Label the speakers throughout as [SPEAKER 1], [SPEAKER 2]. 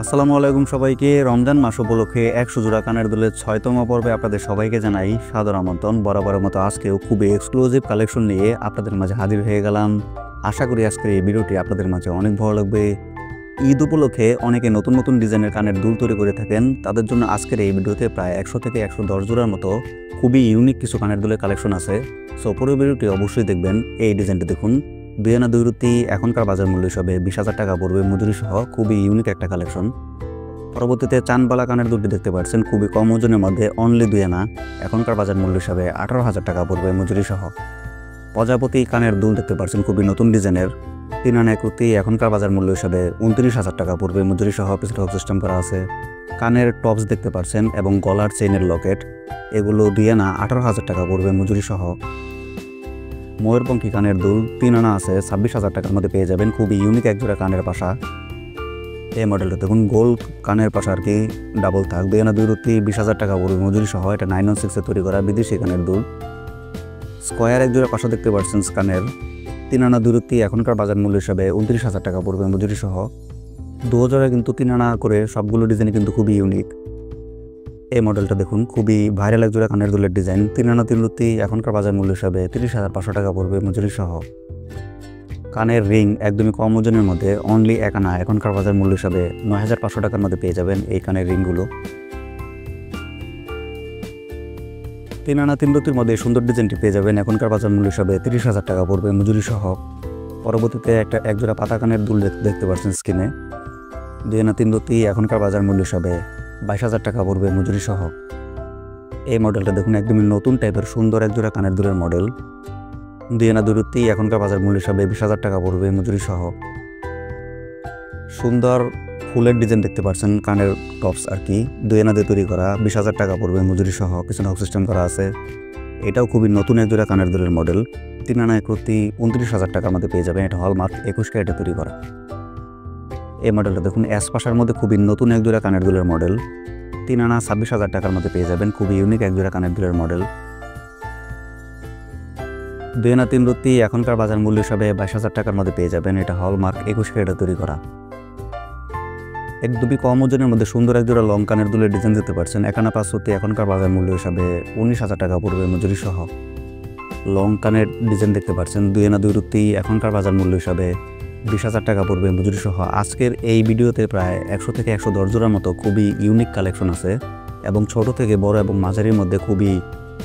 [SPEAKER 1] আসসালামু আলাইকুম সবাইকে। রমজান মাস উপলক্ষে 100 জোড়া কানের দুলের 6তম পর্বে আপনাদের সবাইকে জানাই সাদর আমন্ত্রণ। বরাবরের মতো আজকেও খুবই এক্সক্লুসিভ কালেকশন নিয়ে আপনাদের মাঝে হাজির হয়ে গেলাম। আশা করি আজকের এই ভিডিওটি আপনাদের মাঝে অনেক ভালো লাগবে। ঈদ উপলক্ষে অনেকে নতুন নতুন ডিজাইনের কানের দুল তৈরি করে থাকেন, তাদের জন্য আজকের এই ভিডিওতে প্রায় 100 থেকে 110 জোড়ার মতো খুবই ইউনিক কিছু কানের দুলের কালেকশন আছে। সো পুরো ভিডিওটি অবশ্যই দেখবেন। এই ডিজাইনটি দেখুন, 2 আনা 2 রুতি, এখনকার বাজার মূল্য হিসাবে 20,000 টাকা পড়বে মজুরি সহ। খুবই ইউনিক একটা কালেকশন। পরবর্তীতে চানবালা কানের দুলটি দেখতে পাচ্ছেন, খুবই কম ওজনের মধ্যে অনলি 2 আনা, এখনকার বাজার মূল্য হিসাবে 18,000 টাকা পড়বে মজুরি সহ। প্রজাপতি কানের দুল দেখতে পাচ্ছেন, খুবই নতুন ডিজাইনের 3 আনা 1 রুতি, এখনকার বাজার মূল্য হিসাবে 29,000 টাকা পড়বে মজুরি সহ। পিছনে হক সিস্টেম করা আছে। কানের টপস দেখতে পাচ্ছেন এবং গলার চেইনের লকেট, এগুলো 2 আনা 18,000 টাকা পড়বে মজুরি সহ। ময়ূরপঙ্খী কানের দুল 3 আনা আছে, 26,000 টাকার মধ্যে পেয়ে যাবেন। খুবই ইউনিক একজোড়া কানের পাশা। এই মডেলটা দেখুন, গোল কানের পাশা আর কি, ডাবল থাক, 2 আনা 2 রুতি, 20,000 টাকা পড়বে মজুরি সহ। এটা 916 তৈরি করা বিদেশি কানের দুল। স্কোয়ার একজোড়া পাশা দেখতে পাচ্ছেন কানের, 3 আনা 2 রুতি, এখনকার বাজার মূল্য হিসাবে 29,000 টাকা পড়বে মজুরি সহ। 2000 কিন্তু 3 আনা করে, সবগুলো ডিজাইন কিন্তু খুবই ইউনিক। এই মডেলটা দেখুন, খুবই ভাইরাল একজোড়া কানের দুলের ডিজাইন, 3 আনা 3 রুতি, এখনকার বাজার মূল্য হিসাবে 30,500 টাকা পড়বে মজুরি সহ। কানের রিং একদমই কম ওজনের মধ্যে অনলি 1 আনা, এখনকার বাজার মূল্য হিসাবে 9,500 টাকার মধ্যে পেয়ে যাবেন এই কানের রিংগুলো। 3 আনা 3 রুতির মধ্যে সুন্দর ডিজাইনটি পেয়ে যাবেন, এখনকার বাজার মূল্য হিসাবে 30,000 টাকা পড়বে মজুরি সহ। পরবর্তীতে একজোড়া পাতা কানের দুল দেখতে পাচ্ছেন স্ক্রিনে, 2 আনা 3 রুতি, এখনকার বাজার মূল্য হিসাবে 22,000 টাকা পড়বে মজুরি সহ। এই মডেলটা দেখুন, একদমই নতুন টাইপের সুন্দর একজোড়া কানের দুলের মডেল, 2 আনা 2 রুতি, এখনকার বাজার মূল্য হিসাবে 20,000 টাকা পড়বে মজুরি সহ। সুন্দর ফুলের ডিজাইন দেখতে পাচ্ছেন, কানের টপস আর কি, 2 আনা দিয়ে তৈরি করা, 20,000 টাকা পড়বে মজুরি সহ। পিছনে হক সিস্টেম করা আছে। এটাও খুবই নতুন একজোড়া কানের দুলের মডেল, 3 আনা 1 রুতি, 29,000 টাকার মধ্যে পেয়ে যাবেন। এটা হলমার্ক 21 ক্যারেটে তৈরি করা। এই মডেলটা দেখুন, অ্যাশ পাশার মধ্যে খুবই নতুন একজোড়া কানের দুলের মডেল, 3 আনা 26,000 টাকার মধ্যে পেয়ে যাবেন। খুবই ইউনিক একজোড়া কানের দুলের মডেল, 2 আনা 3 রুতি, এখনকার বাজার মূল্য হিসাবে 22,000 টাকার মধ্যে পেয়ে যাবেন। এটা হলমার্ক 21 ক্যারেটে তৈরি করা। একদমই কম ওজনের মধ্যে সুন্দর একজোড়া লং কানের দুলের ডিজাইন দিতে পারছেন, 1 আনা 5 রুতি, এখনকার বাজার মূল্য হিসাবে 19,000 টাকা পড়বে মজুরি সহ। লং কানের ডিজাইন দেখতে পাচ্ছেন, 2 আনা 2 রুতি, এখনকার বাজার মূল্য হিসাবে 20,000 টাকা পড়বে মজুরি সহ। আজকের এই ভিডিওতে প্রায় 100 থেকে 110 জোড়ার মতো খুবই ইউনিক কালেকশন আছে এবং ছোট থেকে বড় এবং মাঝারির মধ্যে খুবই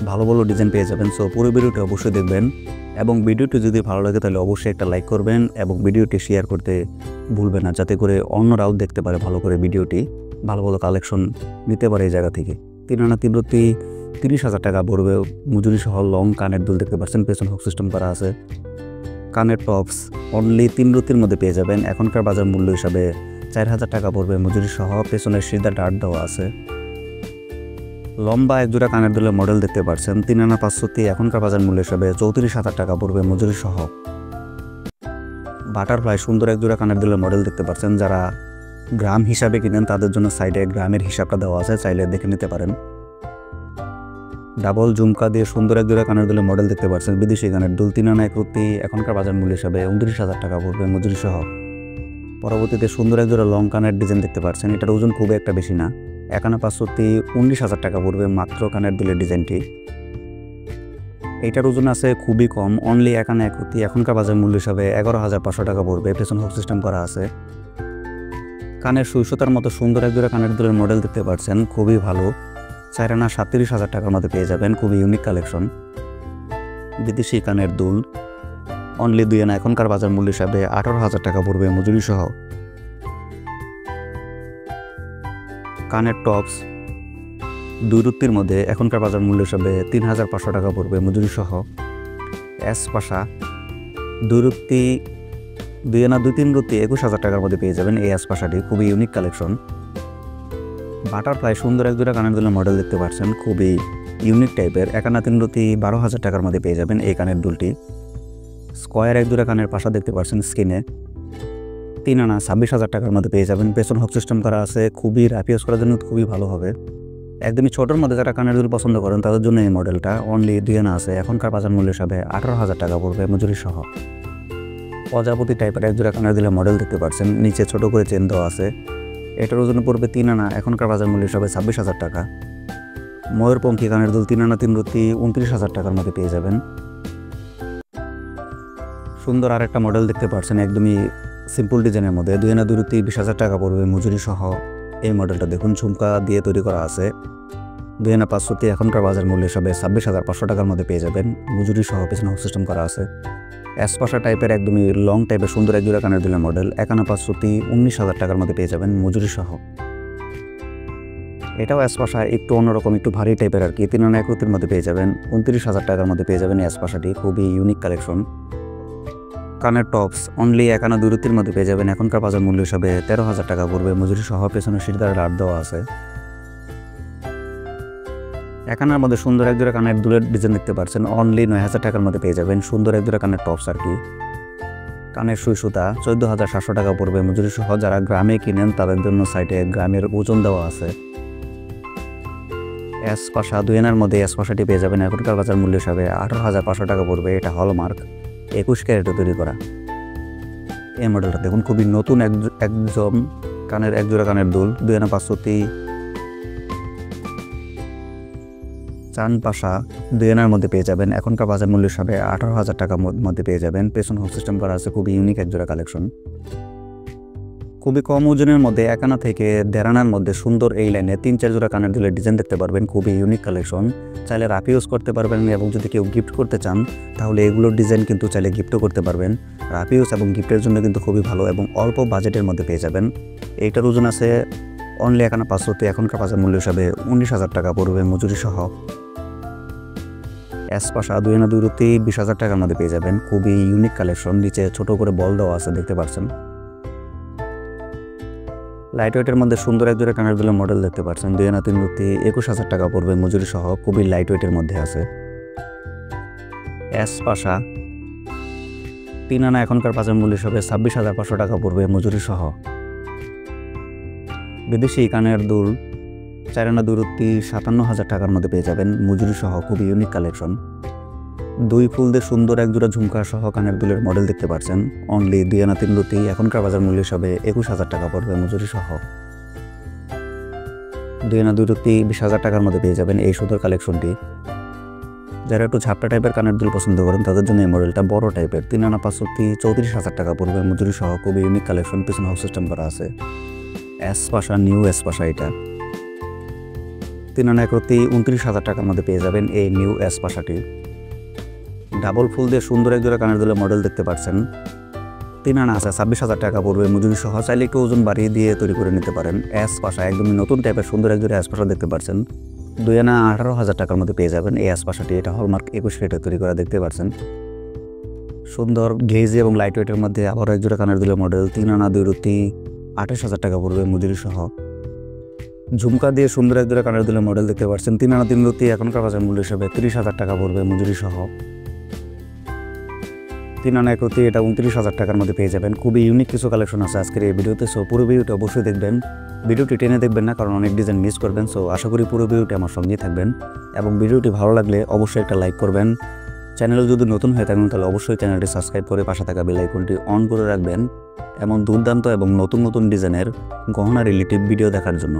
[SPEAKER 1] ভালো ভালো ডিজাইন পেয়ে যাবেন। সো পুরো ভিডিওটি অবশ্যই দেখবেন এবং ভিডিওটি যদি ভালো লাগে তাহলে অবশ্যই একটা লাইক করবেন এবং ভিডিওটি শেয়ার করতে ভুলবেন না, যাতে করে অন্যরাও দেখতে পারে ভালো করে ভিডিওটি, ভালো ভালো কালেকশন নিতে পারে এই জায়গা থেকে। 3 আনা 3 রুতি, 30,000 টাকা পড়বে মজুরি সহ। লং কানের দুল দেখতে পাচ্ছেন, পেছন হক সিস্টেম করা আছে। কানের টপস অনলি 3 রুতির মধ্যে পেয়ে যাবেন, এখনকার বাজার মূল্য হিসাবে 4,000 টাকা পড়বে মজুরি সহ। পেছনের সিধা ডার্ট দেওয়া আছে। লম্বা একজোড়া কানের দুলের মডেল দেখতে পাচ্ছেন, 3 আনা 5 রুতি, এখনকার বাজার মূল্য হিসাবে 34,000 টাকা পড়বে মজুরি সহ। বাটারফ্লাই সুন্দর একজোড়া কানের দুলের মডেল দেখতে পাচ্ছেন, যারা গ্রাম হিসাবে কিনেন তাদের জন্য সাইডে গ্রামের হিসাবটা দেওয়া আছে, চাইলে দেখে নিতে পারেন। ডাবল ঝুমকা দিয়ে সুন্দর একজোড়া কানের দুলের মডেল দেখতে পাচ্ছেন, বিদেশি কানের দুল, 3 আনা 1 রুতি, এখনকার বাজার মূল্য হিসাবে 29,000 টাকা পড়বে মজুরি সহ। পরবর্তীতে সুন্দর একজোড়া লং কানের ডিজাইন দেখতে পাচ্ছেন, এটার ওজন খুব একটা বেশি না, 1 আনা 5 রুতি, 19,000 টাকা পড়বে মাত্র কানের দুলের ডিজাইনটি। এইটার ওজন আছে খুবই কম, অনলি 1 আনা 1 রুতি, এখনকার বাজার মূল্য হিসাবে 11,500 টাকা পড়বে। পেছন হক সিস্টেম করা আছে। কানের সুইসতার মতো সুন্দর একজোড়া কানের দুলের মডেল দেখতে পাচ্ছেন, খুবই ভালো, 4 আনা 37,000 টাকার মধ্যে পেয়ে যাবেন। খুবই ইউনিক কালেকশন। বিদেশি কানের দুল অনলি 2 আনা, এখনকার বাজার মূল্য হিসাবে 18,000 টাকা পড়বে মজুরি সহ। কানের টপস 2 রুতির মধ্যে, এখনকার বাজার মূল্য হিসাবে 3,500 টাকা পড়বে মজুরি সহ। অ্যাশ পাশা 2 রুতি, 2 আনা 2-3 রুতি, 21,000 টাকার মধ্যে পেয়ে যাবেন এই অ্যাশ পাশাটি। খুবই ইউনিক কালেকশন। বাটারফ্লাই সুন্দর একজোড়া কানের দুলের মডেল দেখতে পাচ্ছেন, খুবই ইউনিক টাইপের, 1 আনা 3 রুতি, 12,000 টাকার মধ্যে পেয়ে যাবেন এই কানের দুলটি। স্কোয়ার একজোড়া কানের পাশা দেখতে পাচ্ছেন স্ক্রিনে, 3 আনা 26,000 টাকার মধ্যে পেয়ে যাবেন। পেছন হক সিস্টেম করা আছে, খুবই র্যাপ ইউজ করার জন্য খুবই ভালো হবে। একদমই ছোটোর মধ্যে যারা কানের দুল পছন্দ করেন তাদের জন্য এই মডেলটা। অনলি 2 আনা আছে, এখনকার বাজার মূল্য হিসাবে 18,000 টাকা পড়বে মজুরি সহ। প্রজাপতি টাইপের একজোড়া কানের দুলের মডেল দেখতে পাচ্ছেন, নিচে ছোট করে চেন দেওয়া আছে, এটার ওজন পড়বে 3 আনা, এখনকার বাজার মূল্য হিসাবে 26,000 টাকা। ময়ূরপঙ্খী কানের দুল 3 আনা 3 রুতি 29,000 টাকার মধ্যে পেয়ে যাবেন। সুন্দর আরেকটা মডেল দেখতে পাচ্ছেন, একদমই সিম্পল ডিজাইনের মধ্যে 2 আনা 2 রুতি 20,000 টাকা পড়বে মজুরি সহ। এই মডেলটা দেখুন, ঝুমকা দিয়ে তৈরি করা আছে। 2 আনা 5 রুতি এখনকার বাজার মূল্য হিসাবে 26,500 টাকার মধ্যে পেয়ে যাবেন, মজুরি সহ। পেছনে হুক সিস্টেম করা আছে। অ্যাসপাশা টাইপের একদমই লং টাইপের সুন্দর এক জোড়া কানের দুলের মডেল 1 আনা 5 রুতি 19,000 টাকার মধ্যে পেয়ে যাবেন, মজুরি সহ। এটাও অ্যাসপাশা, একটু অন্যরকম, একটু ভারী টাইপের আর কি। 3 আনা 1 রুতির মধ্যে পেয়ে যাবেন, 29,000 টাকার মধ্যে পেয়ে যাবেন। এই অ্যাসপাশাটি খুবই ইউনিক কালেকশন। কানের টপস অনলি 1 আনা 2 রুতির মধ্যে পেয়ে যাবেন, এখনকার বাজার মূল্য হিসাবে 13,000 টাকা পড়বে, মজুরি সহ। পেছনে সিটদারের আট দেওয়া আছে। 1 আনার মধ্যে সুন্দর এক জোড়া কানের দুলের ডিজাইন দেখতে পাচ্ছেন, অনলি 9,000 টাকার মধ্যে পেয়ে যাবেন। সুন্দর এক জোড়া কানের টপস আর কি। কানের সুই সুতা 14,700 টাকা পড়বে, মজুরি সহ। যারা গ্রামে কিনেন তাদের জন্য সাইটে গ্রামের ওজন দেওয়া আছে। অ্যাসপাশা 2 আনার মধ্যে অ্যাসপাশাটি পেয়ে যাবেন, এখনকার বাজার মূল্য হিসাবে 18,500 টাকা পড়বে। এটা হলমার্ক 21 ক্যারেটে তৈরি করা। এই মডেলটা দেখুন, খুবই নতুন একদম কানের এক জোড়া কানের দুল 2 আনা 5 রুতি। চানপাশা 2 আনার মধ্যে পেয়ে যাবেন, এখনকার বাজার মূল্য হিসাবে 18,000 টাকার মধ্যে পেয়ে যাবেন। পেছন হোক সিস্টেম করা আছে, খুবই ইউনিক এক জোড়া কালেকশন। খুবই কম ওজনের মধ্যে 1 আনা থেকে 1.5 আনার মধ্যে সুন্দর এই লাইনে 3-4 জোড়া কানের দুলের ডিজাইন দেখতে পারবেন, খুবই ইউনিক কালেকশন। চাইলে রাফ ইউজ করতে পারবেন, এবং যদি কেউ গিফট করতে চান তাহলে এগুলোর ডিজাইন কিন্তু চাইলে গিফটও করতে পারবেন। রাফ ইউজ এবং গিফটের জন্য কিন্তু খুবই ভালো, এবং অল্প বাজেটের মধ্যে পেয়ে যাবেন। এইটার ওজন আছে অনলি 1 আনা 5 রুতি, এখনকার বাজার মূল্য হিসাবে 19,000 টাকা পড়বে, মজুরি সহ। অ্যাসপাশা 2 আনা 2 রুতি 20,000 টাকার মধ্যে পেয়ে যাবেন, খুবই ইউনিক কালেকশন। নিচে ছোট করে বল দেওয়া আছে, দেখতে পাচ্ছেন। লাইট ওয়েটের মধ্যে সুন্দর এক জোড়া কানের দুলের মডেল দেখতে পাচ্ছেন, 2 আনা 3 রুতি 21,000 টাকা পড়বে, মজুরি সহ। খুবই লাইট ওয়েটের মধ্যে আছে। অ্যাসপাশা 3 আনা এখনকার বাজার মূল্য হিসাবে 26,500 টাকা পড়বে, মজুরি সহ। বিদেশি কানের দুল 4 আনা 2 রুতি 57,000 টাকার মধ্যে পেয়ে যাবেন, মজুরি সহ। খুবই ইউনিক কালেকশন। 2 ফুল দিয়ে সুন্দর এক জোড়া ঝুমকা সহ কানের দুলের মডেল দেখতে পাচ্ছেন, অনলি 2 আনা 3 রুতি, এখনকার বাজার মূল্য হিসাবে 21,000 টাকা পড়বে, মজুরি সহ। 2 আনা 2 রুতি 20,000 টাকার মধ্যে পেয়ে যাবেন এই সুন্দর কালেকশনটি। যারা একটু ঝাপটা টাইপের কানের দুল পছন্দ করেন তাদের জন্য এই মডেলটা বড় টাইপের 3 আনা 5 রুতি 34,000 টাকা পড়বে, মজুরি সহ। খুবই ইউনিক কালেকশন। পিছনে হাউস সিস্টেম করা আছে। অ্যাসপাশা, নিউ অ্যাসপাশা এটা 3 আনা 1 রুতি 29,000 টাকার মধ্যে পেয়ে যাবেন এই নিউ অ্যাসপাশাটি। ডাবল ফুল দিয়ে সুন্দর এক জোড়া কানের দুলের মডেল দেখতে পাচ্ছেন, 3 আনা আছে 26,000 টাকা পড়বে, মজুরি সহ। চাইলে একটু ওজন বাড়িয়ে দিয়ে তৈরি করে নিতে পারেন। অ্যাসপাশা একদমই নতুন টাইপের সুন্দর এক জোড়া অ্যাসপাশা দেখতে পাচ্ছেন, 2 আনা 18,000 টাকার মধ্যে পেয়ে যাবেন এই অ্যাসপাশাটি। এটা হলমার্ক 21 ক্যারেটে তৈরি করা, দেখতে পাচ্ছেন। সুন্দর গ্লেজি এবং লাইট ওয়েটের মধ্যে আবার এক জোড়া কানের দুলের মডেল 3 আনা 2 রুতি 28,000 টাকা পড়বে, মজুরি সহ। ঝুমকা দিয়ে সুন্দর এক জোড়া কানের দুলের মডেল দেখতে পাচ্ছেন, 3 আনা 3 রুতি, এখনকার বাজার মূল্য হিসাবে 30,000 টাকা পড়বে, মজুরি সহ। 3 আনা 1 রুতি এটা 29,000 টাকার মধ্যে পেয়ে যাবেন। খুবই ইউনিক কিছু কালেকশন আছে আজকের এই ভিডিওতে। সো পুরো ভিডিওটি অবশ্যই দেখবেন, ভিডিওটি টেনে দেখবেন না, কারণ অনেক ডিজাইন মিস করবেন। সো আশা করি পুরো ভিডিওটি আমার সঙ্গেই থাকবেন, এবং ভিডিওটি ভালো লাগলে অবশ্যই একটা লাইক করবেন। চ্যানেলে যদি নতুন হয়ে থাকেন তাহলে অবশ্যই চ্যানেলটি সাবস্ক্রাইব করে পাশে থাকা বেল আইকনটি অন করে রাখবেন, এমন দুর্দান্ত এবং নতুন নতুন ডিজাইনের গহনা রিলেটিভ ভিডিও দেখার জন্য।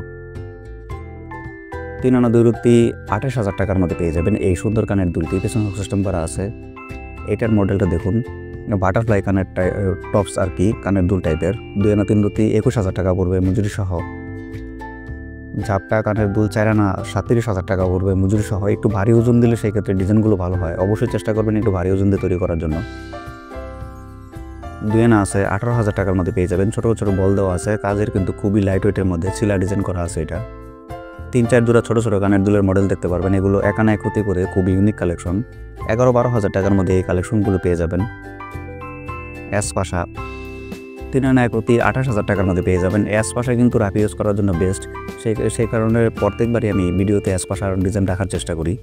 [SPEAKER 1] 3 আনা 2 রুতি 28,000 টাকার মধ্যে পেয়ে যাবেন এই সুন্দর কানের দুলটি। পেছনে সিস্টেম করা আছে। এটার মডেলটা দেখুন, বাটারফ্লাই কানের টপস আর কি, কানের দুল টাইপের। 2 আনা 3 রুতি 21,000 টাকা পড়বে, মজুরি সহ। ঝাপটা কানের দুল 4 আনা 37,000 টাকা পড়বে, মজুরি সহ। একটু ভারী ওজন দিলে সেই ক্ষেত্রে ডিজাইনগুলো ভালো হয়, অবশ্যই চেষ্টা করবেন একটু ভারী ওজন দিয়ে তৈরি করার জন্য। 2 আনা আছে 18,000 টাকার মধ্যে পেয়ে যাবেন। ছোটো ছোটো বল দেওয়া আছে, কাজের কিন্তু খুবই লাইট ওয়েটের মধ্যে ছিলা ডিজাইন করা আছে। এটা 3-4 জোড়া ছোটো ছোটো কানের দুলের মডেল দেখতে পারবেন, এগুলো 1 আনা 1 রুতি করে, খুবই ইউনিক কালেকশন। 11-12,000 টাকার মধ্যে এই কালেকশনগুলো পেয়ে যাবেন। অ্যাসপাশা 3 আনা 1 রুতি 28,000 টাকার মধ্যে পেয়ে যাবেন। অ্যাসপাশা কিন্তু রাফ ইউজ করার জন্য বেস্ট, সেই কারণে প্রত্যেকবারই আমি ভিডিওতে অ্যাসপাশার ডিজাইন রাখার চেষ্টা করি।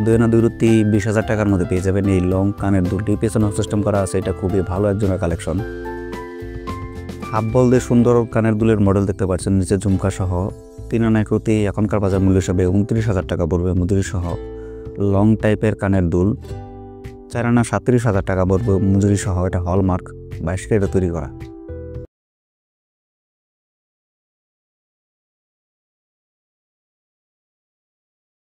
[SPEAKER 1] 2 আনা 2 রুতি 20,000 টাকার মধ্যে পেয়ে যাবেন এই লং কানের দুলটি। পেছনে সিস্টেম করা আছে, এটা খুবই ভালো একজনের কালেকশন। হাফ বল দিয়ে সুন্দর কানের দুলের মডেল দেখতে পাচ্ছেন, নিচে ঝুমকা সহ। 3 আনা 1 রুতি, এখনকার বাজার মূল্য হিসাবে 29,000 টাকা পড়বে, মজুরি সহ। লং টাইপের কানের দুল 4 আনা 37,000 টাকা পড়বে, মজুরি সহ। এটা হলমার্ক 22 ক্যারেটে তৈরি করা।